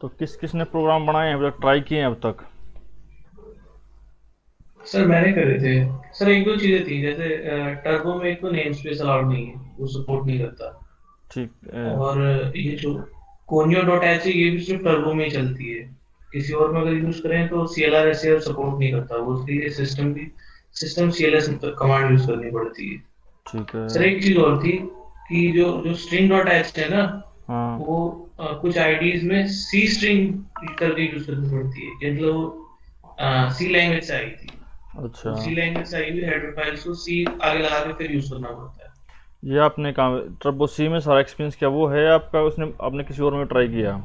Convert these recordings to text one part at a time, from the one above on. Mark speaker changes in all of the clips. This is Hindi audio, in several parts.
Speaker 1: तो किस किसने प्रोग्राम बनाए हैं, अब तक ट्राई किए हैं अब तक?
Speaker 2: सर मैंने करे थे। सर एक दो चीजें थी, जैसे टर्बो में एक तो नेम स्पेस अलाउड नहीं है, वो सपोर्ट नहीं करता।
Speaker 1: ठीक है।
Speaker 2: और ये जो कोनियो डॉट एच है, ये भी सिर्फ टर्बो में ही चलती है। किसी और में अगर यूज करें तो CLR ऐसे सपोर्ट नहीं करता, वो उसके लिए सिस्टम CLS कमांड यूज करनी पड़ती है।
Speaker 1: ठीक
Speaker 2: सर
Speaker 1: है।
Speaker 2: एक चीज और थी कि जो जो स्ट्रिंग डॉट एच है ना,
Speaker 1: हाँ।
Speaker 2: वो कुछ आईडीज में सी स्ट्रिंग करके यूज करनी पड़ती है, मतलब सी लैंग्वेज से आई थी।
Speaker 1: अच्छा।
Speaker 2: तो सी लैंग्वेज से आई हुई हेडर फाइल्स को सी आगे लगा के फिर यूज करना पड़ता है।
Speaker 1: ये आपने कहा ट्रबो सी में सारा एक्सपीरियंस किया, वो है आपका, उसने आपने किसी और में ट्राई किया?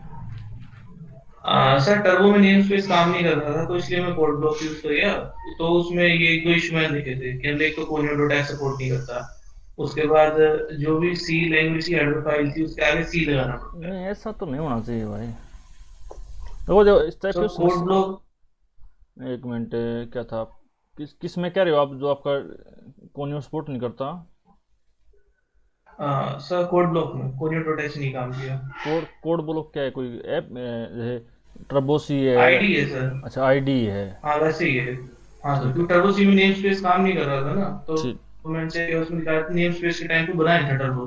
Speaker 2: सर टर्बो में नेम स्पेस काम नहीं कर रहा था, तो इसलिए मैं कोड ब्लॉक यूज कर गया। तो उसमें ये एक दो इशू मैंने देखे थे कि एक तो कोनियो डॉट एक्स सपोर्ट नहीं करता। उसके बाद जो भी सी लैंग्वेज की हेडर फाइल थी उसके आगे सी लगाना पड़ता है।
Speaker 1: नहीं, ऐसा तो नहीं होना चाहिए भाई। देखो जो इस टाइप की
Speaker 2: सर कोड
Speaker 1: समस्या।
Speaker 2: ब्लॉक।
Speaker 1: एक मिनट, क्या था किस किस में कह रहे हो आप, जो आपका कोनियो सपोर्ट नहीं करता?
Speaker 2: सर कोड ब्लॉक में कोनियो डॉट एक्स नहीं काम किया।
Speaker 1: कोड कोड बोलो, क्या है, कोई ऐप जैसे ट्रबो सी है?
Speaker 2: आईडी है सर।
Speaker 1: अच्छा, आईडी है।
Speaker 2: हाँ वैसे ही है। हाँ सर,
Speaker 1: ठीक है।
Speaker 2: क्योंकि टर्बो सी में नेम स्पेस काम नहीं कर रहा था ना,
Speaker 1: ठीक।
Speaker 2: तो मैंने उसमें नेम स्पेस के टाइम पे बनाया था टर्बो।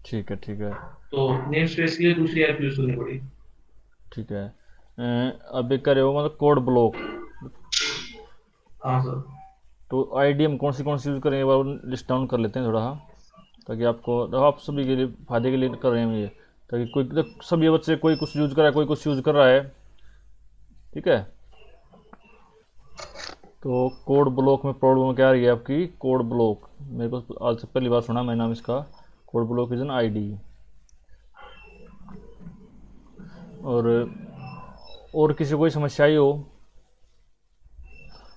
Speaker 1: ठीक है। ठीक है।
Speaker 2: तो नेम स्पेस के लिए दूसरी ऐप यूज करनी पड़ी।
Speaker 1: ठीक है। अभी करे हो मतलब कोड ब्लॉक।
Speaker 2: हाँ सर।
Speaker 1: तो आईडी हम कौन सी यूज़ करेंगे, एक बार लिस्ट डाउन कर लेते हैं थोड़ा, हाँ। ताकि आपको देखो, आप सभी के लिए फायदे के लिए कर रहे हैं हम ये। ताकि कोई देख, सभी बच्चे कोई कुछ यूज़ कर रहा है, कोई कुछ यूज़ कर रहा है। ठीक है। तो कोड ब्लॉक में प्रॉब्लम क्या आ रही है आपकी? कोड ब्लॉक मेरे को आज से पहली बार सुना मैं नाम इसका। Code block is an ID. और किसी को कोई समस्या आई हो?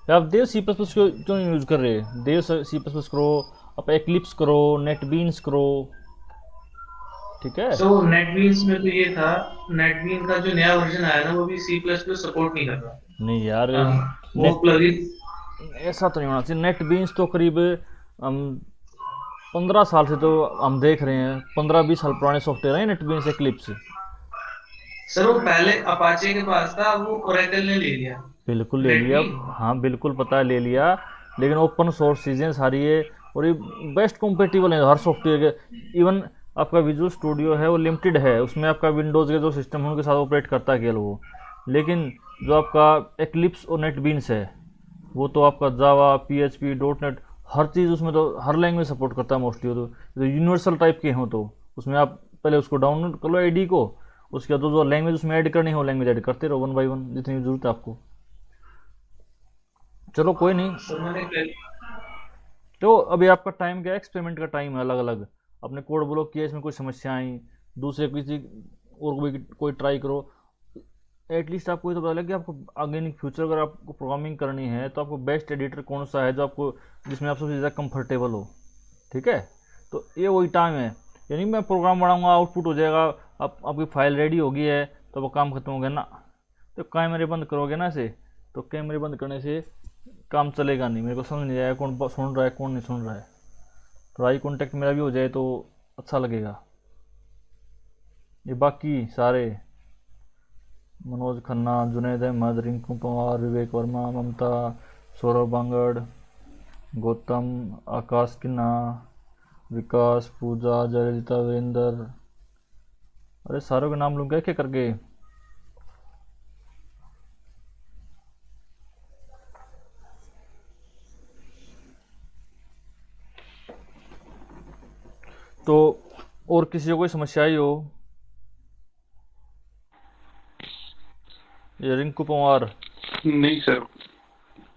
Speaker 1: या आप देव सी प्लस प्लस क्यों नहीं यूज़ कर रहे? देव सी प्लस प्लस करो, आप एक्लिप्स करो, नेटबीन्स करो। ठीक है।
Speaker 2: सो नेटबीन्स में तो ये था, नेटबीन का जो नया वर्जन आया ना वो भी C++ सपोर्ट नहीं कर
Speaker 1: नहीं यार,
Speaker 2: रहा। वो
Speaker 1: नेट
Speaker 2: प्लगइन।
Speaker 1: ऐसा तो नहीं होना चाहिए। नेट बीन्स तो करीब हम 15 साल से तो हम देख रहे हैं, 15-20 साल पुराने सॉफ्टवेयर है नेट बीन्स एक्लिप्स।
Speaker 2: सर वो पहले अपाचे के पास था, अब वो ओरेकल ने ले लिया।
Speaker 1: बिल्कुल ले लिया।
Speaker 2: नेटबीन।
Speaker 1: हाँ बिल्कुल पता है, ले लिया। लेकिन ओपन सोर्स चीज़ें सारी है, और ये बेस्ट कॉम्पेटिबल है हर सॉफ्टवेयर के। इवन आपका विजुअल स्टूडियो है वो लिमिटेड है, उसमें आपका विंडोज़ के जो सिस्टम है उनके साथ ऑपरेट करता है केवल वो। लेकिन जो आपका एक्लिप्स और नेटबीन्स है, वो तो आपका जावा, PHP, .NET, हर चीज़ उसमें, तो हर लैंग्वेज सपोर्ट करता है मोस्टली। तो यूनिवर्सल टाइप के हो तो उसमें आप पहले उसको डाउनलोड कर लो आईडी को। उसके बाद जो लैंग्वेज उसमें ऐड करनी हो, लैंग्वेज ऐड करते रहो वन बाई वन जितनी ज़रूरत है आपको। चलो कोई नहीं।
Speaker 2: सर मैंने
Speaker 1: तो अभी आपका टाइम क्या है, एक्सपेरिमेंट का टाइम है अलग अलग। आपने कोड ब्लॉक किया, इसमें कोई समस्या आई, दूसरे किसी और कोई ट्राई करो। एटलीस्ट आपको ये तो पता लगे कि आपको आगे इन फ्यूचर अगर आपको प्रोग्रामिंग करनी है तो आपको बेस्ट एडिटर कौन सा है जो आपको, जिसमें आप सबसे ज़्यादा कंफर्टेबल हो। ठीक है। तो ये वही टाइम है। यानी मैं प्रोग्राम बनाऊंगा, आउटपुट हो जाएगा, आपकी फाइल रेडी होगी है, तो वो काम खत्म हो गया ना। तो कैमरे बंद करोगे ना इसे, तो कैमरे बंद करने से काम चलेगा नहीं। मेरे को समझ नहीं आया कौन सुन रहा है कौन नहीं सुन रहा है। तो आई कांटेक्ट मेरा भी हो जाए तो अच्छा लगेगा। ये बाकी सारे, मनोज खन्ना, जुनैद अहमद, रिंकू पवार, विवेक वर्मा, ममता, सौरभ बांगड़, गौतम, आकाश किन्ना, विकास, पूजा, जयललिता, वीरेंद्र। अरे सारों के नाम लूँ क्या क्या करके? तो और किसी को कोई समस्या आई हो? ये रिंकू पवार,
Speaker 3: नहीं सर।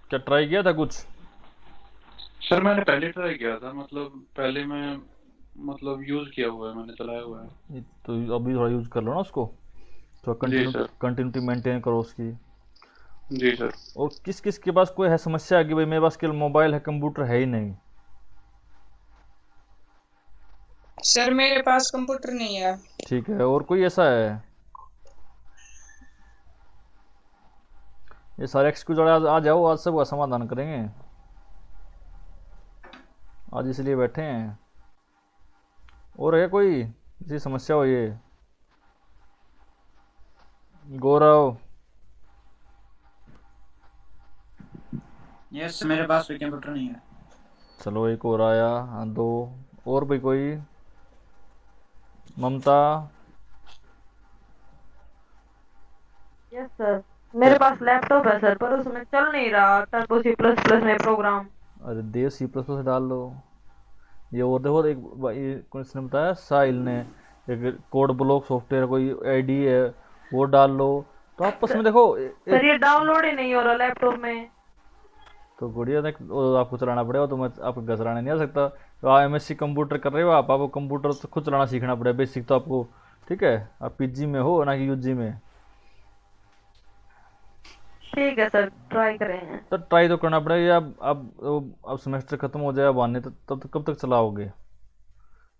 Speaker 1: क्या ट्राई किया था कुछ?
Speaker 3: सर मैंने पहले ट्राई किया था, मतलब पहले मैं मतलब यूज किया हुआ है, मैंने चलाया हुआ है।
Speaker 1: तो अभी थोड़ा यूज़ कर लो ना उसको, थोड़ा
Speaker 3: जी
Speaker 1: कंटिन्यू
Speaker 3: सर।
Speaker 1: कंटिन्यूटी मेंटेन करो उसकी।
Speaker 3: जी सर।
Speaker 1: और किस किस के पास कोई है समस्या कि भाई मेरे पास केवल मोबाइल है, कंप्यूटर है ही नहीं?
Speaker 4: सर मेरे पास कंप्यूटर नहीं है।
Speaker 1: ठीक है, और कोई ऐसा है? ये सारे एक्सक्यूज आ जाओ, आज सबका समाधान करेंगे। आज इसलिए बैठे हैं। और है कोई, किसी समस्या हो ये? गौरव,
Speaker 5: यस मेरे पास कोई कंप्यूटर नहीं है।
Speaker 1: चलो एक और आया। हाँ, दो और भी कोई? ममता?
Speaker 6: यस सर, मेरे पास लैपटॉप है सर, पर उसमें चल नहीं रहा टर्बो सी प्लस प्लस में प्रोग्राम।
Speaker 1: अरे देव सी प्लस प्लस डाल लो। ये और देखो, एक ये किसने बताया, साहिल ने। एक कोड ब्लॉक सॉफ्टवेयर कोई आईडी है, वो डाल लो। तो आपस में देखो
Speaker 6: सर
Speaker 1: एक
Speaker 6: ये डाउनलोड ही नहीं हो रहा लैपटॉप में।
Speaker 1: तो गुड़िया देख, वो आपको चलाना पड़ेगा, तो मैं आपको घर चलाने नहीं आ सकता। तो आप एमएससी कंप्यूटर कर रहे हो, आप आपको कंप्यूटर तो खुद चलाना सीखना पड़ेगा, बेसिक तो आपको। ठीक है, आप पीजी में हो ना कि यूजी में।
Speaker 6: ठीक है सर, ट्राई करेंगे।
Speaker 1: तो ट्राई तो करना पड़ेगा। अब सेमेस्टर खत्म हो जाए, अब आने तब तक कब तक चलाओगे?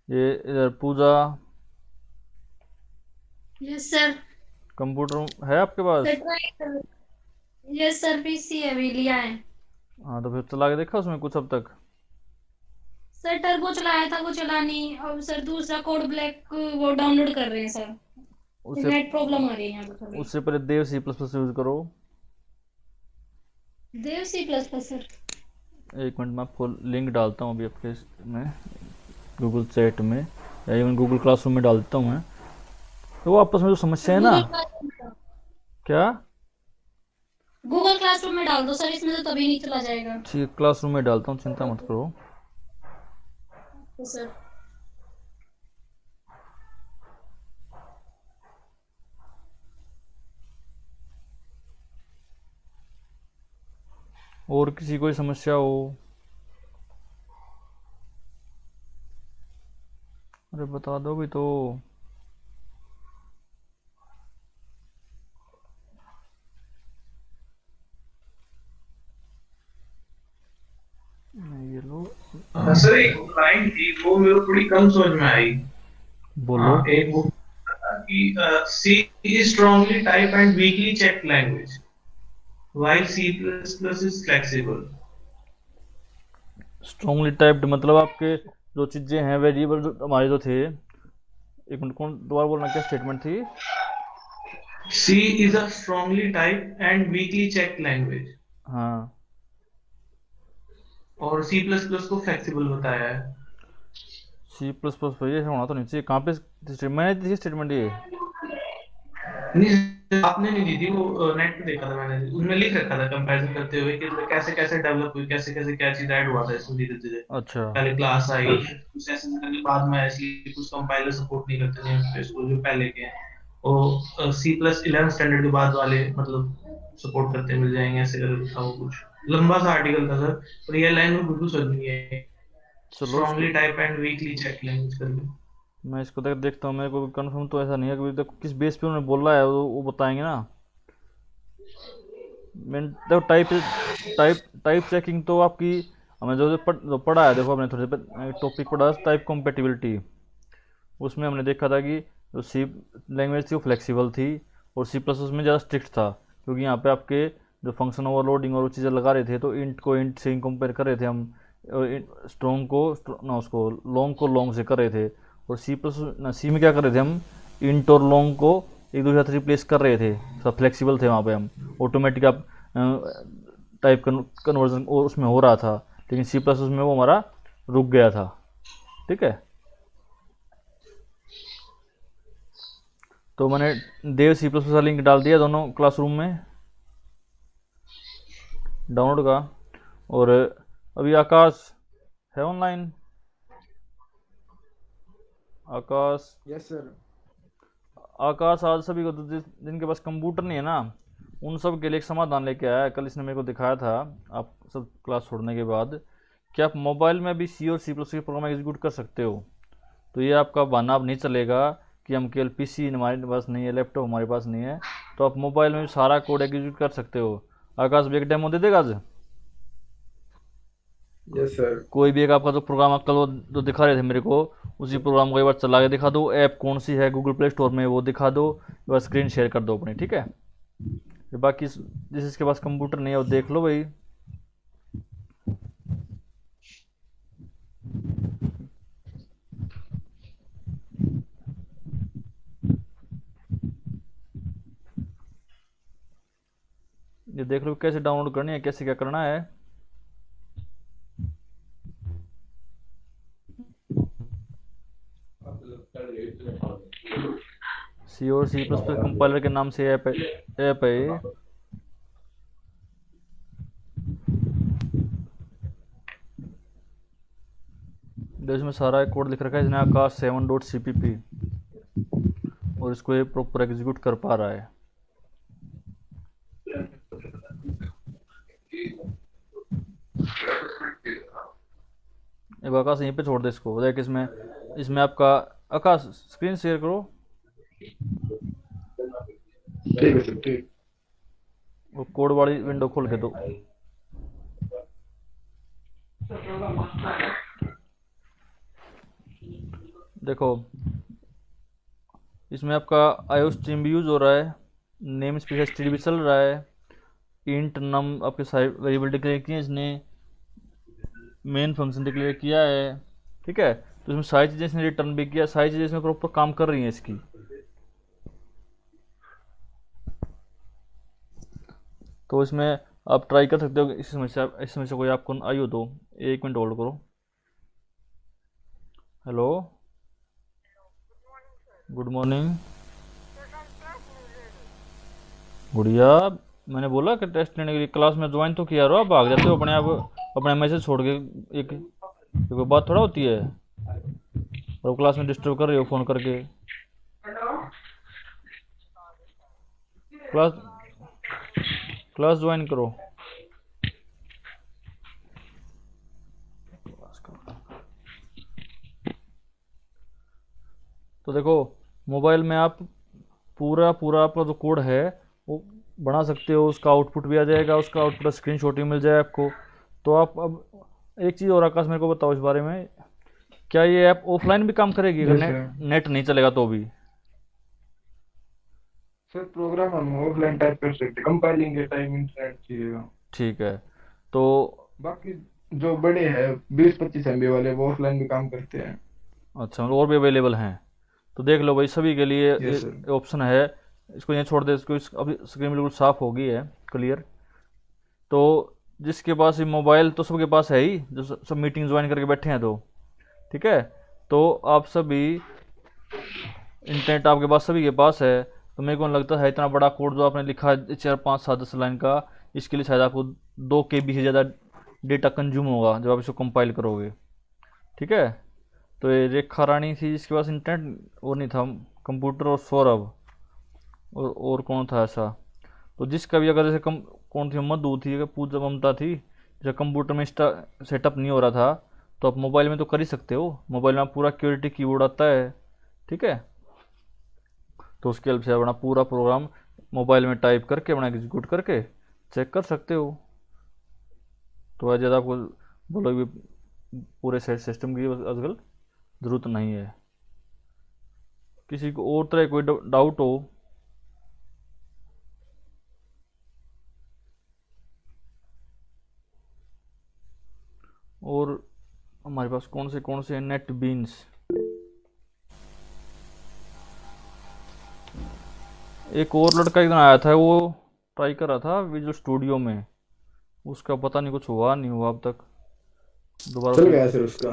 Speaker 1: ये इधर पूजा,
Speaker 7: यस सर।
Speaker 1: कंप्यूटर है आपके पास?
Speaker 7: सर ट्राई कर। यस सर, पीसी अभी लिया है।
Speaker 1: हाँ, तो फिर चला के देखा उसमें कुछ अब तक?
Speaker 7: सर टर्बो चलाया था, वो चला नहीं। और सर दूसरा कोड ब्लैक वो डाउनलोड कर रहे हैं सर।
Speaker 1: उससे
Speaker 7: नेट प्रॉब्लम आ रही है यहाँ पे थोड़ी।
Speaker 1: उससे पहले देव सी प्लस प्लस यूज़ करो।
Speaker 7: देव सी प्लस प्लस सर।
Speaker 1: एक मिनट में आपको लिंक डालता हूँ अभी आपके में, गूगल चैट में या इवन गूगल क्लासरूम में डाल देता हूँ मैं। तो वो आपस में जो समस्या है ना, क्या?
Speaker 7: गूगल क्लासरूम में डाल दो सर, इसमें तो तभी नहीं चला जाएगा।
Speaker 1: ठीक, क्लासरूम में डालता हूँ, चिंता मत करो।
Speaker 7: तो सर
Speaker 1: और किसी कोई समस्या हो? अरे बता दो भी तो। ये लो,
Speaker 2: सर एक लाइन थी वो मेरे को थोड़ी कम समझ में आई।
Speaker 1: बोलो।
Speaker 2: एक वो था कि C is strongly type and weekly check language while C++ is flexible।
Speaker 1: Strongly typed मतलब आपके जो चीज़ें हैं, वेरिएबल जो हमारे जो थे, एक मिनट, कौन दोबारा बोलना, क्या स्टेटमेंट थी?
Speaker 2: C is a strongly typed and weakly checked language
Speaker 1: हाँ,
Speaker 2: और C++ को फ्लेक्सिबल बताया है।
Speaker 1: सी प्लस प्लस ये होना तो नहीं चाहिए। कहाँ पे मैंने दी स्टेटमेंट ये?
Speaker 2: नहीं आपने नहीं दी थी, वो नेट पे देखा था मैंने, उसमें लिख रखा था कंपैरिजन करते हुए कि कैसे कैसे डेवलप हुई, कैसे कैसे क्या चीज ऐड हुआ था इसमें धीरे धीरे।
Speaker 1: अच्छा,
Speaker 2: पहले क्लास आई, कुछ ऐसे करके बाद में ऐसी कुछ कंपाइलर सपोर्ट नहीं करते नेमस्पेस को जो पहले के हैं, वो C++ 11 स्टैंडर्ड के बाद वाले मतलब सपोर्ट करते मिल जाएंगे, ऐसे करके था वो। कुछ लंबा सा आर्टिकल था सर, पर ये लाइन में बिल्कुल समझ नहीं है।
Speaker 1: चलो इसको
Speaker 2: strongly type and weekly check language करके।
Speaker 1: मैं इसको देखता हूँ। मेरे को कंफर्म तो ऐसा नहीं है कि देखो किस बेस पे उन्होंने बोला है, वो बताएंगे ना। मैं देखो टाइप टाइप चेकिंग तो आपकी, हमें जो पढ़ा है, देखो हमने थोड़े टॉपिक पढ़ा टाइप कॉम्पेटिबिलिटी। उसमें हमने देखा था कि जो सी लैंग्वेज थी वो फ्लेक्सिबल थी, और सी प्लस उसमें ज़्यादा स्ट्रिक्ट था, क्योंकि यहाँ पे आपके जो फंक्शन ओवरलोडिंग और वो चीज़ें लगा रहे थे, तो इंट को इंट से कंपेयर कर रहे थे हम, स्ट्रॉन्ग को ना उसको लॉन्ग को लॉन्ग से कर रहे थे। और सी प्लस ना सी में क्या कर रहे थे हम, इंट और लॉन्ग को एक दूसरे साथ रिप्लेस कर रहे थे, सब फ्लेक्सिबल थे वहाँ पे हम। ऑटोमेटिक आप टाइप कन्वर्जन और उसमें हो रहा था, लेकिन सी प्लस उसमें वो हमारा रुक गया था। ठीक है, तो मैंने देव सी प्लस का लिंक डाल दिया दोनों क्लासरूम में डाउनलोड का। और अभी आकाश है ऑनलाइन? आकाश,
Speaker 5: यस सर।
Speaker 1: आकाश आज सभी को जिनके पास कंप्यूटर नहीं है ना, उन सब के लिए एक समाधान लेके आया है। कल इसने मेरे को दिखाया था, आप सब क्लास छोड़ने के बाद, कि आप मोबाइल में भी सी और सी प्लस के प्रोग्राम एग्जीक्यूट कर सकते हो। तो ये आपका बहाना अब नहीं चलेगा कि हम केवल पीसी हमारे पास नहीं है, लैपटॉप हमारे पास नहीं है। तो आप मोबाइल में भी सारा कोड एग्जीक्यूट कर सकते हो। आकाश भी एक डेमो दे देगा आज?
Speaker 5: Yes sir.
Speaker 1: कोई भी एक आपका जो प्रोग्राम कल वो जो दिखा रहे थे मेरे को, उसी प्रोग्राम को एक बार चला के दिखा दो। ऐप कौन सी है गूगल प्ले स्टोर में वो दिखा दो, एक बार स्क्रीन शेयर कर दो अपनी। ठीक है, ये बाकी जिसके पास कंप्यूटर नहीं है वो देख लो भाई। ये देख लो कैसे डाउनलोड करनी है, कैसे क्या करना है। सी और सी प्लस प्लस कंपाइलर के नाम से ऐप है ये। देखो इसमें सारा कोड लिख रखा है, इसने आकाश 7.cpp, और इसको ये प्रॉपर एग्जीक्यूट कर पा रहा है। एक आकाश यहीं पे छोड़ दे इसको, देख इसमें इसमें आपका आकाश स्क्रीन शेयर करो।
Speaker 8: ठीक है सर, ठीक।
Speaker 1: वो कोड वाली विंडो खोल के दो। देखो इसमें आपका आईओ स्ट्रीम भी यूज हो रहा है, नेम स्पेस एसटीडी भी चल रहा है, इंट नम आपके साइड वेरिएबल डिक्लेयर किए इसने, मेन फंक्शन डिक्लेयर किया है। ठीक है, तो इसमें सारी चीज़ें इसने रिटर्न भी किया, सारी चीज़ें इसमें प्रॉपर काम कर रही हैं इसकी। तो इसमें आप ट्राई कर सकते हो इस समस्या कोई आपको आई हो तो। 1 मिनट होल्ड करो। हेलो, गुड मॉर्निंग गुड़िया। मैंने बोला कि टेस्ट लेने के लिए क्लास में ज्वाइन तो किया, रहो आप भाग जाते हो अपने आप, अपने मैसेज छोड़ के। एक कोई बात थोड़ा होती है, और क्लास में डिस्टर्ब कर रहे हो फ़ोन करके। क्लास क्लास ज्वाइन करो। तो देखो मोबाइल में आप पूरा आपका जो कोड है वो बना सकते हो, उसका आउटपुट भी आ जाएगा, उसका आउटपुट स्क्रीनशॉट भी मिल जाए आपको। तो आप अब एक चीज़ और आकाश मेरे को बताओ इस बारे में, क्या ये ऐप ऑफलाइन भी काम करेगी अगर नेट नहीं चलेगा तो भी?
Speaker 8: सर प्रोग्राम हम ऑफलाइन टाइप कर सकते, कंपाइलिंग के टाइम इंटरनेट चाहिए।
Speaker 1: ठीक है, तो
Speaker 8: बाकी जो बड़े हैं 20-25 MB वाले वो ऑफलाइन भी काम करते हैं।
Speaker 1: अच्छा, मतलब और भी अवेलेबल हैं। तो देख लो भाई, सभी के लिए
Speaker 8: यस सर।
Speaker 1: ऑप्शन है। इसको यहाँ छोड़ दे, इसको अभी स्क्रीन बिल्कुल साफ़ हो गई है, क्लियर। तो जिसके पास ये मोबाइल तो सबके पास है ही, जो सब मीटिंग ज्वाइन करके बैठे हैं तो ठीक है। तो आप सभी इंटरनेट आपके पास सभी के पास है, तो मेरे को नहीं लगता है इतना बड़ा कोड जो आपने लिखा है 4, 5, 7, 10 लाइन का, इसके लिए शायद आपको 2 KB से ज़्यादा डेटा कंज्यूम होगा जब आप इसको कंपाइल करोगे। ठीक है, तो ये रेखा रानी थी जिसके पास इंटरनेट वो नहीं था, कंप्यूटर, और सौरभ, और कौन था ऐसा। तो जिसका भी अगर जैसे कौन थी, मधु थी, अगर पूजा, ममता थी, जैसे कंप्यूटर में सेटअप नहीं हो रहा था, तो आप मोबाइल में तो कर ही सकते हो। मोबाइल में आप पूरा क्यूरिटी कीबोर्ड आता है, ठीक है। तो उसके हेल्प से अपना पूरा प्रोग्राम मोबाइल में टाइप करके अपना एग्जीक्यूट करके चेक कर सकते हो। तो आज ज़्यादा आपको बोलो भी पूरे सिस्टम की आजकल ज़रूरत नहीं है। किसी को और तरह कोई डाउट हो और हमारे पास कौन से नेट बीन्स, एक और लड़का एक दिन आया था, वो ट्राई कर रहा था विजुअल स्टूडियो में, उसका पता नहीं कुछ हुआ नहीं हुआ अब तक। दोबारा
Speaker 8: चल गया सर उसका।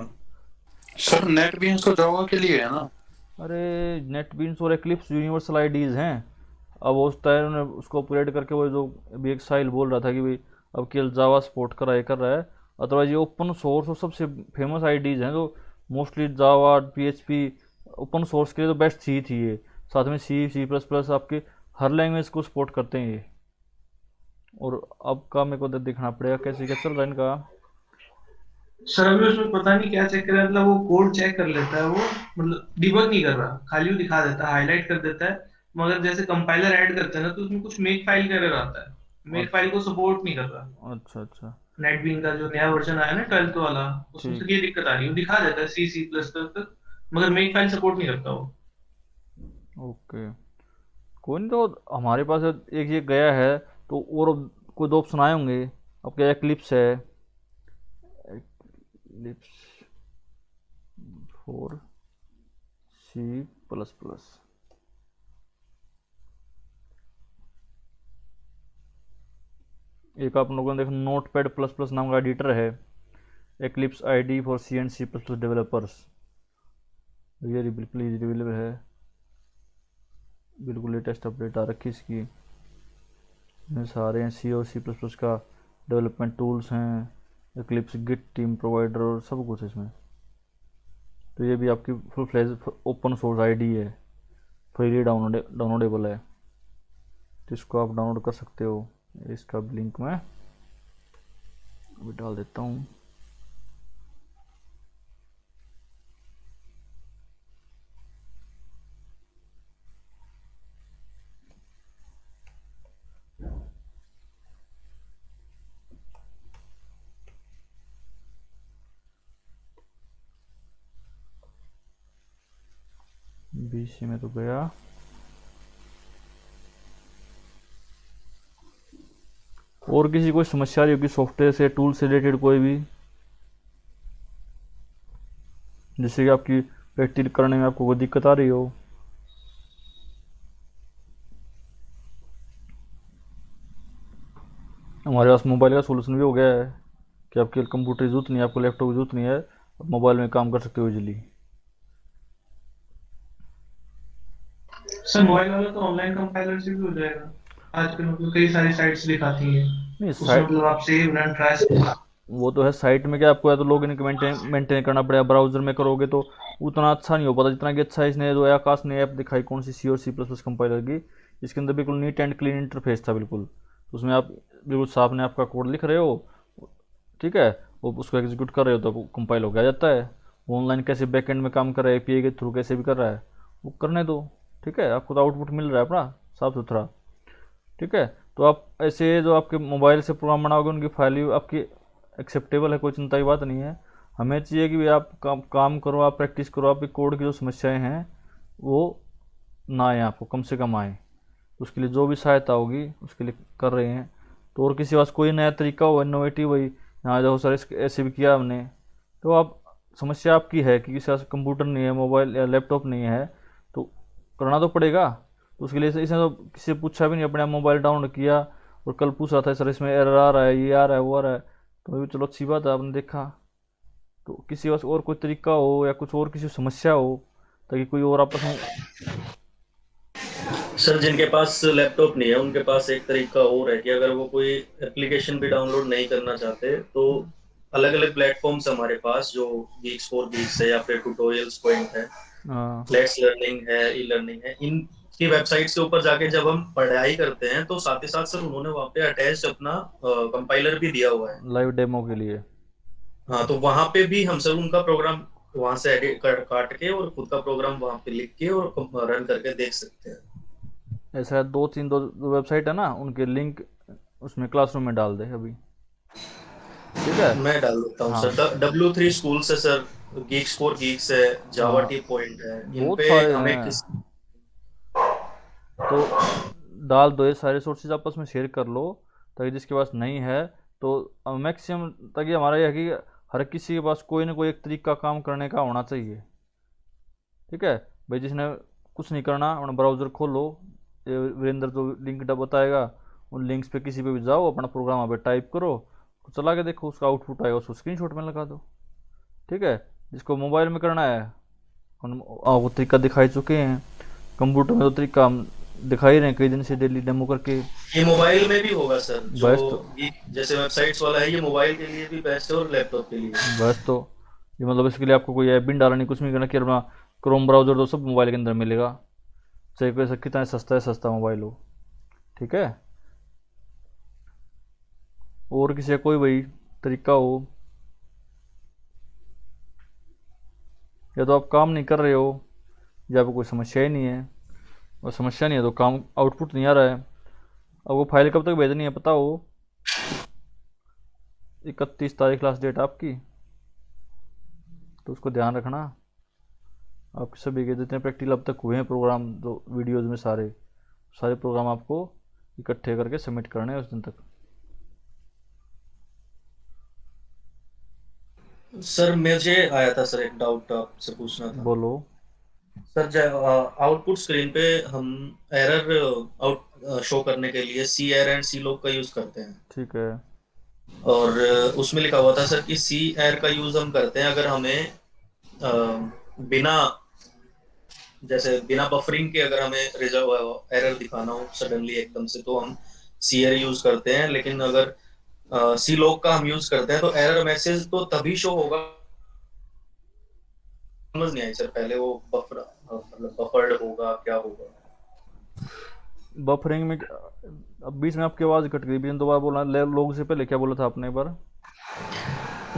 Speaker 3: सर नेट बीन्स तो जावा के लिए है ना?
Speaker 1: अरे नेट बीन्स और एक्लिप्स यूनिवर्सल आईडीज हैं। अब वो उस टाइम ने उसको अपग्रेड करके, वो जो अभी एक साहिल बोल रहा था कि भाई अब केवल जावा सपोर्ट कर रहा है। अदरवाइज ये ओपन सोर्स और सबसे फेमस आईडीज हैं, जो mostly Java, PHP open source के लिए तो बेस्ट थी ये। साथ में C++ आपके हर लैंग्वेज को सपोर्ट करते हैं ये। और अब का मेरे को देखना पड़ेगा कैसे क्या चल रहा है इनका।
Speaker 2: सर अभी उसमें पता नहीं क्या चेक कर रहा है, मतलब वो कोड चेक कर लेता है वो, मतलब डिबग नहीं कर रहा, खाली वो दिखा देता है, हाईलाइट कर देता है। मगर जैसे कंपाइलर ऐड करते हैं ना, तो उसमें कुछ मेक फाइल का एरर आता है, मेक फाइल को सपोर्ट नहीं कर रहा।
Speaker 1: अच्छा अच्छा,
Speaker 2: नेटबीन का जो नया वर्जन आया ना 12th वाला, उसमें
Speaker 1: ठीक,
Speaker 2: से ये दिक्कत आ रही है, वो दिखा देता है C++ तक, मगर मेक फाइल सपोर्ट नहीं करता वो।
Speaker 1: ओके। कोई नहीं, तो हमारे पास एक ये गया है, तो और कोई 2 ऑप्शन आए होंगे। अब क्या एक्लिप्स है, एक्लिप्स फॉर C++। एक आप लोगों ने देखा नोटपैड प्लस प्लस नाम का एडिटर है, Eclipse ID for C and C plus plus developers, ये बिल्कुल अवेलेबल है, बिल्कुल लेटेस्ट अपडेट आ रखी इसकी। इसमें सारे हैं सी और सी प्लस प्लस का डेवलपमेंट टूल्स हैं, एक्लिप्स गिट टीम प्रोवाइडर और सब कुछ है इसमें। तो ये भी आपकी full fledge open source ID है, फ्रीली डाउनलोडेबल है, तो इसको आप डाउनलोड कर सकते हो। इसका लिंक मैं अभी डाल देता हूँ। बीसी में तो गया। और किसी कोई समस्या रही होगी सॉफ्टवेयर से, टूल से रिलेटेड कोई भी, जिससे कि आपकी प्रैक्टिस करने में आपको कोई दिक्कत आ रही हो? हमारे पास मोबाइल का सोल्यूशन भी हो गया है कि आपके कंप्यूटर की जरूरत नहीं है, आपको लैपटॉप की जरूरत नहीं है, आप मोबाइल में काम कर सकते हो इजीली।
Speaker 2: सर मोबाइल वाला तो ऑनलाइन कंपाइलर से भी हो जाएगा आजकल, मतलब कई सारी साइट्स दिखाती हैं
Speaker 1: नहीं
Speaker 2: उसमें,
Speaker 1: साइट
Speaker 2: मतलब आप सेव रन ट्राई।
Speaker 1: वो तो है, साइट में क्या आपको या तो लॉगिन मेंटेन करना पड़ेगा, ब्राउजर में करोगे तो उतना अच्छा नहीं हो पाता जितना कि अच्छा इसने जो आकाश ने ऐप दिखाई, कौन सी सी और सी प्लस प्लस कंपाइलर की, इसके अंदर बिल्कुल नीट एंड क्लीन इंटरफेस था बिल्कुल। तो उसमें आप बिल्कुल साफ ने आपका कोड लिख रहे हो, ठीक है, वो उसको एग्जीक्यूट कर रहे हो तो कंपाइल हो गया जाता है। ऑनलाइन कैसे बैकएंड में काम कर रहा है, एपीआई के थ्रू कैसे भी कर रहा है, वो करने दो, ठीक है, आपको तो आउटपुट मिल रहा है अपना साफ सुथरा, ठीक है। तो आप ऐसे जो आपके मोबाइल से प्रोग्राम बनाओगे उनकी फाइल आपकी एक्सेप्टेबल है, कोई चिंता की बात नहीं है। हमें चाहिए कि भाई आप काम करो, आप प्रैक्टिस करो, आपकी कोड की जो समस्याएं हैं वो ना आए, आपको कम से कम आए, उसके लिए जो भी सहायता होगी उसके लिए कर रहे हैं। तो और किसी पास कोई नया तरीका हो, इनोवेटिव वही यहाँ जो सर ऐसे भी किया हमने, तो आप समस्या आपकी है कि किसी पास कंप्यूटर नहीं है, मोबाइल या लैपटॉप नहीं है, तो करना तो पड़ेगा। तो उसके लिए इसने तो किसी से पूछा भी नहीं, अपने आप मोबाइल डाउनलोड किया और कल पूछ रहा था सर इसमें एरर आ रहा है, ये आ रहा है, वो आ रहा है, तो चलो अच्छी बात है आपने देखा। तो किसी पास और कोई तरीका हो या कुछ और किसी समस्या हो ताकि कोई और आपस में।
Speaker 9: सर जिनके पास लैपटॉप नहीं है उनके पास एक तरीका और है कि अगर वो कोई एप्लीकेशन भी डाउनलोड नहीं करना चाहते तो अलग अलग प्लेटफॉर्म्स हमारे पास, जो गीक्स फॉर गीक्स है या फिर ट्यूटोरियल्स पॉइंट है, लेट्स लर्निंग है, ई लर्निंग है, इनकी वेबसाइट्स के ऊपर जाके जब हम पढ़ाई करते हैं तो साथ ही साथ सर उन्होंने वहाँ पे अटैच्ड अपना कंपाइलर भी दिया हुआ है
Speaker 1: लाइव डेमो के लिए।
Speaker 9: हाँ, तो वहाँ पे भी हम सर उनका प्रोग्राम वहाँ से एडिट काट के और खुद का प्रोग्राम वहाँ पे लिख के और रन करके देख सकते हैं।
Speaker 1: ऐसा दो वेबसाइट है ना, उनके लिंक उसमें क्लासरूम में डाल दे अभी, ठीक है,
Speaker 9: मैं डाल देता हूँ।
Speaker 1: हाँ।
Speaker 9: सर W3 स्कूल से सर गीक्स फॉर गीक्स है, जावा टी पॉइंट है, इन
Speaker 1: बहुत
Speaker 9: पे
Speaker 1: सारे
Speaker 9: हमें
Speaker 1: हैं, तो डाल दो, ये सारे सोर्सेज आपस में शेयर कर लो ताकि जिसके पास नहीं है तो मैक्सिमम, ताकि हमारा यह है कि हर किसी के पास कोई ना कोई एक तरीका काम करने का होना चाहिए, ठीक है भाई। जिसने कुछ नहीं करना अपना ब्राउज़र खोलो, ये वीरेंद्र जो लिंक बताएगा उन लिंक्स पे किसी पे भी जाओ, अपना प्रोग्राम वहाँ पे टाइप करो, तो चला के देखो, उसका आउटपुट आएगा, उसको स्क्रीनशॉट में लगा दो, ठीक है। जिसको मोबाइल में करना है हम आपको तरीका दिखाई चुके हैं, कंप्यूटर में तो तरीका हम दिखाई रहे हैं कई दिन से डेली डेमो करके।
Speaker 9: ये मोबाइल में भी होगा सर, जो
Speaker 1: बेस्ट
Speaker 9: जैसे वेबसाइट्स वाला है, ये मोबाइल के लिए भी बेस्ट है और लैपटॉप के लिए
Speaker 1: बस। तो ये मतलब इसके लिए आपको कोई ऐप भी डालना नहीं, कुछ नहीं करना, कि अपना क्रोम ब्राउज़र तो सब मोबाइल के अंदर मिलेगा, चाहे कोई कितना सस्ता है, सस्ता मोबाइल हो, ठीक है। और किसी का कोई वही तरीका हो, या तो आप काम नहीं कर रहे हो या आपको कोई समस्या ही नहीं है, और समस्या नहीं है तो काम आउटपुट नहीं आ रहा है, अब वो फाइल कब तक भेजनी है पता हो? 31 तारीख लास्ट डेट आपकी, तो उसको ध्यान रखना। आप सभी के जितने प्रैक्टिकल अब तक हुए हैं प्रोग्राम, जो वीडियोज़ में सारे प्रोग्राम आपको इकट्ठे करके सबमिट करने हैं उस दिन तक।
Speaker 9: सर मुझे आया था सर एक डाउट आपसे पूछना था।
Speaker 1: बोलो
Speaker 9: सर आउटपुट स्क्रीन पे हम एरर आउट शो करने के लिए सी एयर एंड सी लॉग का यूज करते हैं।
Speaker 1: ठीक है।
Speaker 9: और उसमें लिखा हुआ था सर कि सी एयर का यूज हम करते हैं अगर हमें बिना जैसे बिना बफरिंग के अगर हमें रिजर्व एरर दिखाना हो सडनली एकदम से, तो हम सी एयर यूज करते हैं। लेकिन अगर सी लॉग का हम यूज करते हैं तो एरर मैसेज तो तभी शो होगा। समझ नहीं आई सर, पहले वो मतलब बफर्ड होगा क्या होगा?
Speaker 1: बफरिंग में अब बीच में आपकी आवाज़ कट गई, बीच में दोबारा बोलना। लोग से पहले क्या बोला था आपने एक बार?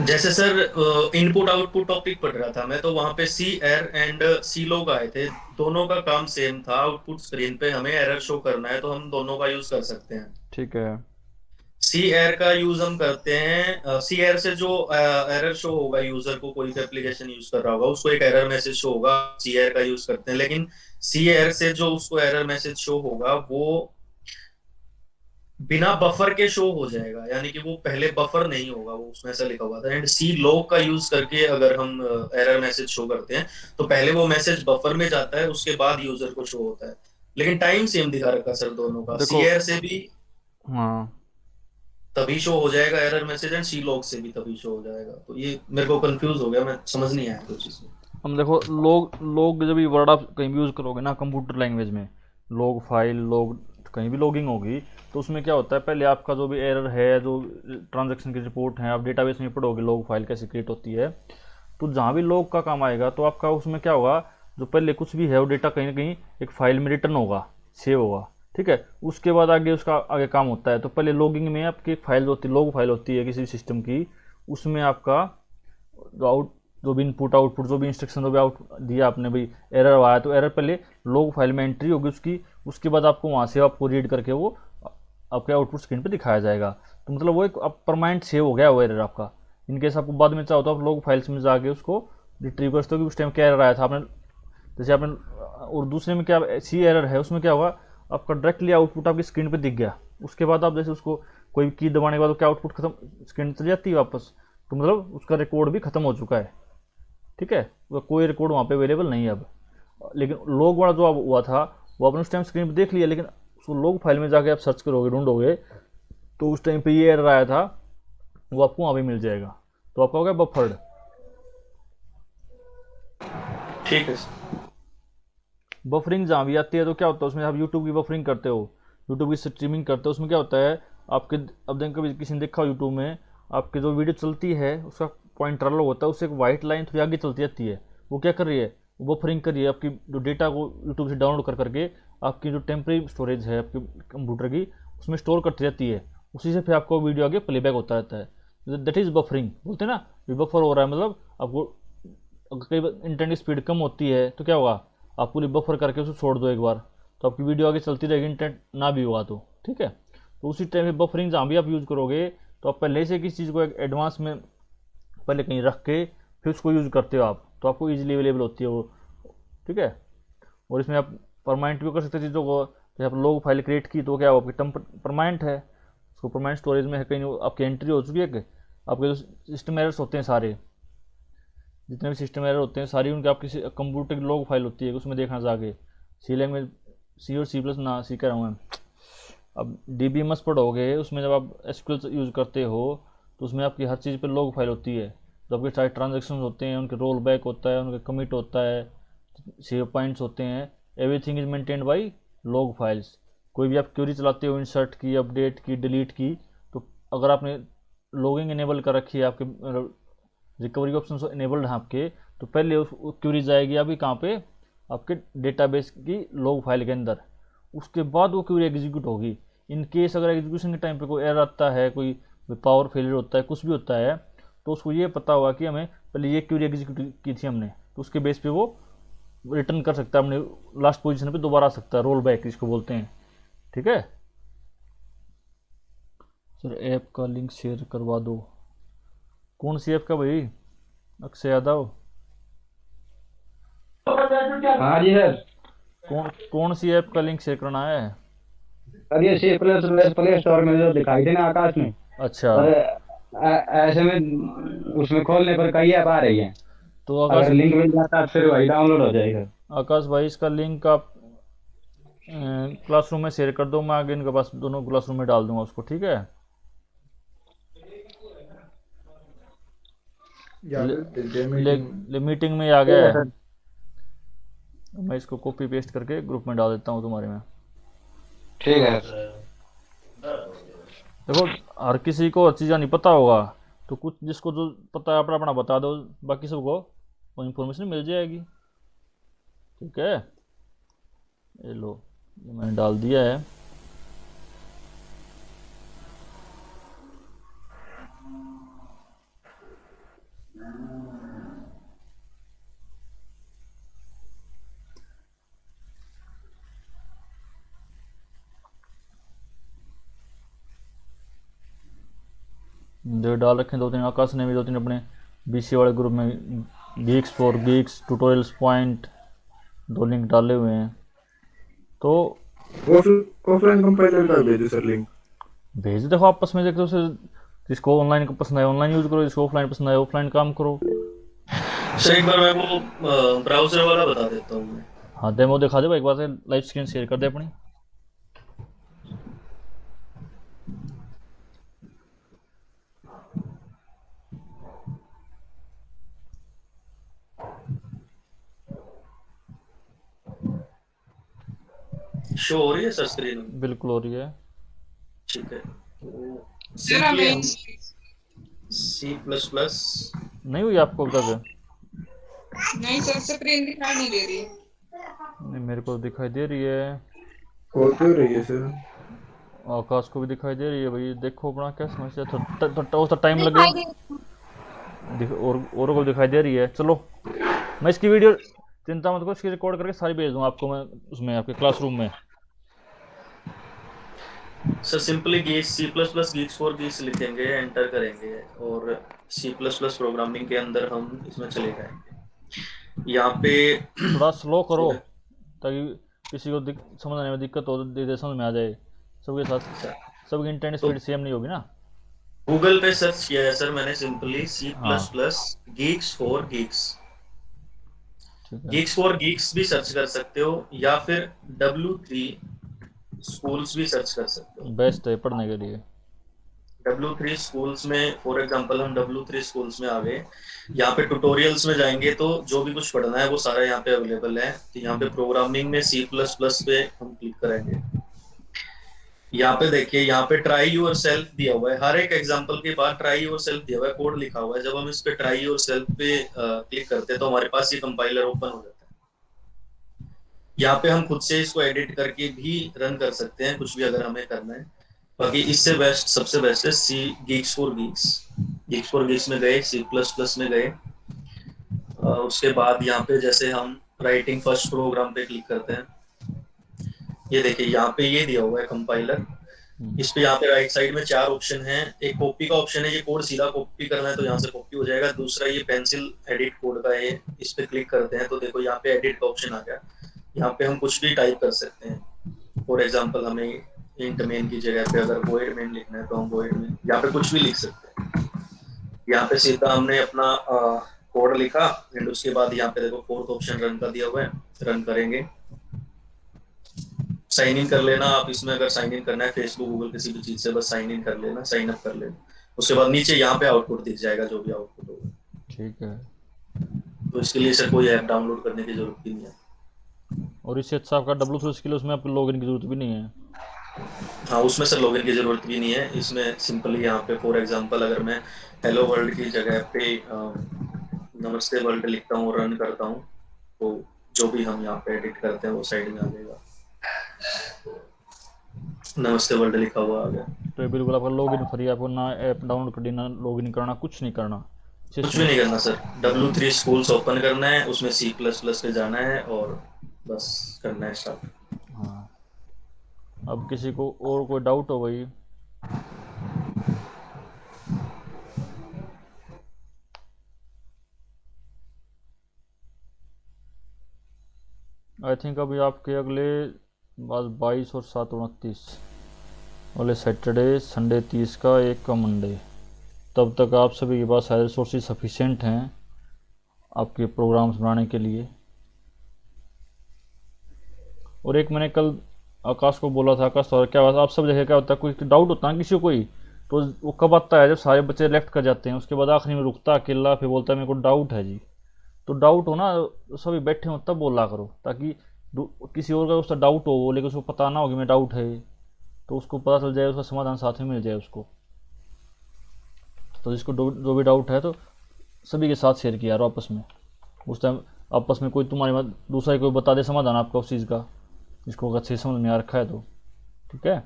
Speaker 9: जैसे सर इनपुट आउटपुट टॉपिक पढ़ रहा था मैं, तो वहां पे सी एयर एंड सी लॉग आए थे, दोनों का काम सेम था। आउटपुट स्क्रीन पे हमें एरर शो करना है तो हम दोनों का यूज कर सकते हैं।
Speaker 1: ठीक है।
Speaker 9: सी एयर का यूज हम करते हैं, सी एयर से जो एरर शो होगा यूजर को, कोई भी एप्लीकेशन यूज कर रहा होगा उसको एक एरर मैसेज शो होगा, सी एयर का यूज करते हैं। लेकिन सी एयर से जो उसको एरर मैसेज शो होगा वो बिना बफर के शो हो जाएगा, यानी कि वो पहले बफर नहीं होगा, वो उसमें ऐसा लिखा हुआ था। एंड सी लॉग का यूज करके अगर हम एरर मैसेज शो करते हैं तो पहले वो मैसेज बफर में जाता है, उसके बाद यूजर को शो होता है। लेकिन टाइम सेम दिखा रखा सर दोनों का, सी
Speaker 1: देखो
Speaker 9: एयर से भी
Speaker 1: हाँ,
Speaker 9: तभी शो हो जाएगा error message and C log से भी तभी शो हो जाएगा। तो ये मेरे को कंफ्यूज हो गया, मैं समझ नहीं आया कुछ इसमें।
Speaker 1: हम देखो लोग जब ये वर्ड आप कहीं भी यूज़ करोगे ना कंप्यूटर लैंग्वेज में, लॉग फाइल लॉग कहीं भी लॉगिंग होगी, तो उसमें क्या होता है, पहले आपका जो भी एरर है, जो ट्रांजैक्शन की रिपोर्ट है, आप डेटाबेस में पढ़ोगे लॉग फाइल कैसे क्रिएट होती है। तो जहाँ भी लॉग का काम आएगा तो आपका उसमें क्या होगा, जो पहले कुछ भी है वो डेटा कहीं ना कहीं एक फाइल में रिटर्न होगा, सेव होगा। ठीक है। उसके बाद आगे उसका आगे काम होता है। तो पहले लॉगिंग में आपकी एक फाइल होती है, लॉग फाइल होती है किसी भी सिस्टम की, उसमें आपका जो भी इनपुट आउटपुट जो भी इंस्ट्रक्शन जो भी आउट दिया आपने, भाई एरर आया तो एरर पहले लॉग फाइल में एंट्री होगी उसकी, उसके बाद आपको वहाँ से आपको रीड करके वो आपके आउटपुट स्क्रीन पे दिखाया जाएगा। तो मतलब वो एक परमानेंट सेव हो गया वो एरर आपका। इनकेस आपको बाद में चाहो तो आप लॉग फाइल्स में जाके उसको रिट्रीव कर सकते हो कि उस टाइम क्या एरर आया था आपने, जैसे आपने। और दूसरे में क्या सी एरर है, उसमें क्या होगा, आपका डायरेक्टली आउटपुट आपकी स्क्रीन पर दिख गया, उसके बाद आप जैसे उसको कोई की दबाने के बाद क्या आउटपुट खत्म, स्क्रीन चली जाती है वापस, तो मतलब उसका रिकॉर्ड भी खत्म हो चुका है। ठीक है। वो कोई रिकॉर्ड वहाँ पे अवेलेबल नहीं है अब। लेकिन लॉग वाला जो अब हुआ था वो आपने उस टाइम स्क्रीन पे देख लिया, लेकिन उसको लॉग फाइल में जाके आप सर्च करोगे, ढूंढोगे, तो उस टाइम पे ये एरर आया था वो आपको वहाँ पे मिल जाएगा। तो आपका हो गया बफर्ड।
Speaker 9: ठीक है।
Speaker 1: बफरिंग जहाँ भी आती है तो क्या होता है, उसमें आप यूट्यूब की बफरिंग करते हो, यूट्यूब की स्ट्रीमिंग करते हो, उसमें क्या होता है आपके, अब देखो कभी किसी ने देखा यूट्यूब में, आपकी जो वीडियो चलती है उसका पॉइंटर अलग होता है, उससे एक वाइट लाइन थोड़ी आगे चलती जाती है। वो क्या कर रही है, वो बफरिंग कर रही है आपकी जो डेटा को यूट्यूब से डाउनलोड कर करके आपकी जो टेम्प्रेरी स्टोरेज है आपके कंप्यूटर की, उसमें स्टोर करती जाती है। उसी से फिर आपको वीडियो आगे प्लेबैक होता रहता है। दैट इज़ बफरिंग बोलते हैं ना, ये बफर हो रहा है, मतलब आपको अगर कई बार इंटरनेट की स्पीड कम होती है तो क्या होगा, आप पूरी बफर करके उसको छोड़ दो एक बार, तो आपकी वीडियो आगे चलती रहेगी, इंटरनेट ना भी हुआ तो। ठीक है। तो उसी टाइम पे बफरिंग जहाँ भी आप यूज़ करोगे तो आप पहले से किसी चीज़ को एक एडवांस में पहले कहीं रख के फिर उसको यूज़ करते हो आप, तो आपको ईजिली अवेलेबल होती है वो। ठीक है। और इसमें आप परमानेंट भी कर सकते हैं चीज़ों को। जैसे आप लॉग फाइल क्रिएट की तो क्या हो, आपकी परमानेंट है, उसको परमानेंट स्टोरेज में है, कहीं आपकी एंट्री हो चुकी है कि आपके जो सिस्टम एरर्स होते हैं सारे, जितने भी सिस्टम एरर होते हैं सारी उनके आपकी कंप्यूटर की लॉग फाइल होती है, उसमें देखना जाके सी लैंग्वेज, सी और सी प्लस ना सी कह रहा हूँ मैं। अब DBMS पढ़ोगे, उसमें जब आप SQL यूज़ करते हो तो उसमें आपकी हर चीज़ पे लॉग फाइल होती है। तो आपके सारे ट्रांजेक्शन होते हैं, उनके रोल बैक होता है, उनके कमिट होता है, सेव पॉइंट्स होते हैं, everything is maintained by log files. कोई भी आप क्वेरी चलाते हो, इंसर्ट की, अपडेट की, डिलीट की, तो अगर आपने लॉगिंग इनेबल कर रखी है, आपके रिकवरी ऑप्शन इनेबल्ड हैं आपके, तो पहले उस क्वेरी जाएगी अभी कहाँ पे, आपके डेटाबेस की लॉग फाइल के अंदर, उसके बाद वो क्वेरी एग्जीक्यूट होगी। इन केस अगर एग्जीक्यूशन के टाइम पे कोई एरर आता है, कोई पावर फेलियर होता है, कुछ भी होता है, तो उसको ये पता होगा कि हमें पहले ये क्वेरी एग्जीक्यूट की थी हमने, तो उसके बेस पे वो रिटर्न कर सकता है, अपने लास्ट पोजीशन पे दोबारा आ सकता है, रोल बैक इसको बोलते हैं। ठीक है। सर ऐप का लिंक शेयर करवा दो। कौन सी ऐप का भाई? अक्षय यादव?
Speaker 8: हाँ जी सर।
Speaker 1: कौन सी ऐप का लिंक शेयर करना है?
Speaker 8: सर ये सी प्लस प्ले स्टोर में जो दिखाई देना आकाश में,
Speaker 1: अच्छा।
Speaker 8: और ऐसे में उसमें खोलने पर कई ऐप आ रही हैं,
Speaker 1: तो आकाश,
Speaker 8: अगर लिंक मिल जाता है फिर वही डाउनलोड हो जाएगा।
Speaker 1: आकाश भाई इसका लिंक आप क्लासरूम में शेयर कर दो, मैं आगे इनके पास दोनों क्लासरूम में डाल दूंगा उसको, ठीक है। मीटिंग में आ गया है, मैं इसको कॉपी पेस्ट करके ग्रुप में डाल देता हूँ तुम्हारे में।
Speaker 5: ठीक है।
Speaker 1: देखो हर किसी को हर चीज़ नहीं पता होगा, तो कुछ जिसको जो पता है अपना अपना बता दो, बाकी सबको वो इन्फॉर्मेशन मिल जाएगी, ठीक है। ये लो, ये मैंने डाल दिया है। जो डाल रखे हैं दो तीन, आकाश ने भी दो तीन अपने बीसी वाले ग्रुप में, Geeks for Geeks tutorials point, 2 link डाले हुए हैं। तो
Speaker 8: ऑफलाइन कंपाइलर का भेजो सर लिंक।
Speaker 1: भेज देखो आपस में, देखो उसे जिसको ऑनलाइन पसंद आए ऑनलाइन यूज करो, जिसको ऑफलाइन पसंद आए ऑफलाइन काम करो।
Speaker 9: सर एक बार मैं वो ब्राउजर वाला बता देता हूँ मैं।
Speaker 1: हाँ डेमो दिखा दे भाई, एक बार से लाइव स्क्रीन शेयर कर दे अपनी।
Speaker 9: शो हो रही है सर स्क्रीन में?
Speaker 1: बिल्कुल हो रही है।
Speaker 9: ठीक है।
Speaker 4: सर हमें
Speaker 9: सी प्लस प्लस
Speaker 1: नहीं हुई आपको अभी तक?
Speaker 4: नहीं सर, स्क्रीन दिखाई नहीं दे रही।
Speaker 1: नहीं मेरे को दिखाई दे रही है,
Speaker 8: कॉल क्यों रही है सर?
Speaker 1: आकाश को भी दिखाई दे रही है भाई। देखो अपना क्या समस्या, थोड़ा टाइम लगे और को दिखाई दे रही है। चलो मैं इसकी वीडियो चिंता मत करो, इसकी रिकॉर्ड करके सारी भेज दूंगा आपको मैं उसमें, आपके क्लासरूम में।
Speaker 9: Sir simply geeks C plus plus geeks for geeks लिखेंगे, एंटर करेंगे और सी प्लस प्लस प्रोग्रामिंग के अंदर हम इसमें चले जाएंगे। यहाँ पे
Speaker 1: थोड़ा स्लो करो ताकि किसी को समझने में दिक्कत हो, धीरे समझ में आ जाए सबके साथ। सबकी इंटरनेट स्पीड सेम नहीं होगी ना।
Speaker 9: गूगल पे सर्च किया है सर मैंने, simply C plus plus geeks for Geeks. Geeks for geeks भी सर्च कर सकते हो या फिर W3 स्कूल्स भी सर्च कर सकते हो,
Speaker 1: बेस्ट है पढ़ने के लिए।
Speaker 9: W3 स्कूल्स में फॉर एग्जांपल हम W3 स्कूल्स में आ गए, यहाँ पे ट्यूटोरियल्स में जाएंगे तो जो भी कुछ पढ़ना है वो सारा यहाँ पे अवेलेबल है। तो यहाँ पे प्रोग्रामिंग में C++ पे हम क्लिक करेंगे। यहाँ पे देखिए, यहाँ पे ट्राई योर सेल्फ दिया हुआ है, हर एक एग्जांपल के बाद ट्राई योर सेल्फ दिया हुआ है, कोड लिखा हुआ है। जब हम इस पे ट्राई योर सेल्फ पे क्लिक करते हैं तो हमारे पास ये कंपाइलर ओपन हो जाता है। यहाँ पे हम खुद से इसको एडिट करके भी रन कर सकते हैं, कुछ भी अगर हमें करना है। बाकी इससे बेस्ट, सबसे बेस्ट है C Geeks for Geeks. Geeks for Geeks में गए, C++ में गए, उसके बाद यहाँ पे जैसे हम राइटिंग फर्स्ट प्रोग्राम पे क्लिक करते हैं, ये देखिए यहाँ पे ये दिया हुआ है कंपाइलर। इस पे यहाँ पे राइट साइड में 4 ऑप्शन हैं। एक कॉपी का ऑप्शन है, ये कोड सीधा कॉपी करना है तो यहाँ से कॉपी हो जाएगा। दूसरा ये पेंसिल एडिट कोड का है, इस पे क्लिक करते हैं तो देखो यहाँ पे एडिट का ऑप्शन आ गया। यहाँ पे हम कुछ भी टाइप कर सकते हैं। फॉर एग्जाम्पल हमें इंट मेन की जगह पे अगर void main लिखना है तो हम void main यहाँ पे कुछ भी लिख सकते हैं। यहाँ पे सीधा हमने अपना कोड लिखा एंड उसके बाद यहाँ पे देखो 4th ऑप्शन रन का दिया हुआ है, रन करेंगे। साइन इन कर लेना आप इसमें, अगर साइन इन करना है फेसबुक गूगल किसी भी चीज से बस साइन इन कर लेना, साइन अप कर लेना। उसके बाद नीचे यहाँ पे आउटपुट दिख जाएगा जो भी आउटपुट होगा।
Speaker 1: ठीक है,
Speaker 9: तो इसके लिए सर कोई ऐप डाउनलोड करने की जरूरत भी नहीं है।
Speaker 1: और इससे अच्छा आपका W3 स्किल, उसमें आपको लॉगिन की जरूरत भी नहीं है।
Speaker 9: हाँ उसमें सर लॉगिन की जरूरत भी नहीं है। इसमें सिंपली यहाँ पे फॉर एग्जांपल अगर मैं हेलो वर्ल्ड की जगह पे नमस्ते वर्ल्ड लिखता हूँ, रन करता हूँ, तो जो भी हम यहाँ पे एडिट करते हैं वो साइड में आ जाएगा, नमस्ते वर्ल्ड लिखा हुआ आ गया।
Speaker 1: तो बिल्कुल आपका लॉगिन फ्री, आपको ना ऐप डाउनलोड करनी, ना लॉगिन करना, कुछ नहीं करना,
Speaker 9: कुछ भी नहीं करना सर। W3 स्कूल्स ओपन करना है, उसमें C++ पे जाना है और बस करना है स्टार्ट।
Speaker 1: हाँ, अब किसी को और कोई डाउट हो भाई? आई थिंक अभी आपके अगले बस 22 और 7 29 वाले सैटरडे, संडे 30 का, 1 का मंडे, तब तक आप सभी के पास सारे रिसोर्सेज सफिशेंट हैं आपके प्रोग्राम्स बनाने के लिए। और एक मैंने कल आकाश को बोला था, आकाश तो क्या बात, आप सब जगह क्या होता है, कोई डाउट होता है ना किसी को कोई, तो वो कब आता है जब सारे बच्चे लेफ्ट कर जाते हैं, उसके बाद आखिरी में रुकता अकेला, फिर बोलता है मेरे को डाउट है जी। तो डाउट हो ना, सभी बैठे हो तब बोला करो, ताकि किसी और का उसका डाउट हो लेकिन उसको पता ना हो कि मैं डाउट है, तो उसको पता चल जाए, उसका समाधान साथ में मिल जाए उसको। तो जिसको जो भी डाउट है तो सभी के साथ शेयर किया यार आपस में, उस टाइम आपस में कोई तुम्हारी मत दूसरा कोई बता दे समाधान आपका उस चीज़ का, जिसको अच्छे समझ में आ रखा है, तो ठीक है।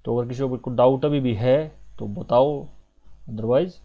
Speaker 1: तो अगर किसी को डाउट अभी भी है तो बताओ, अदरवाइज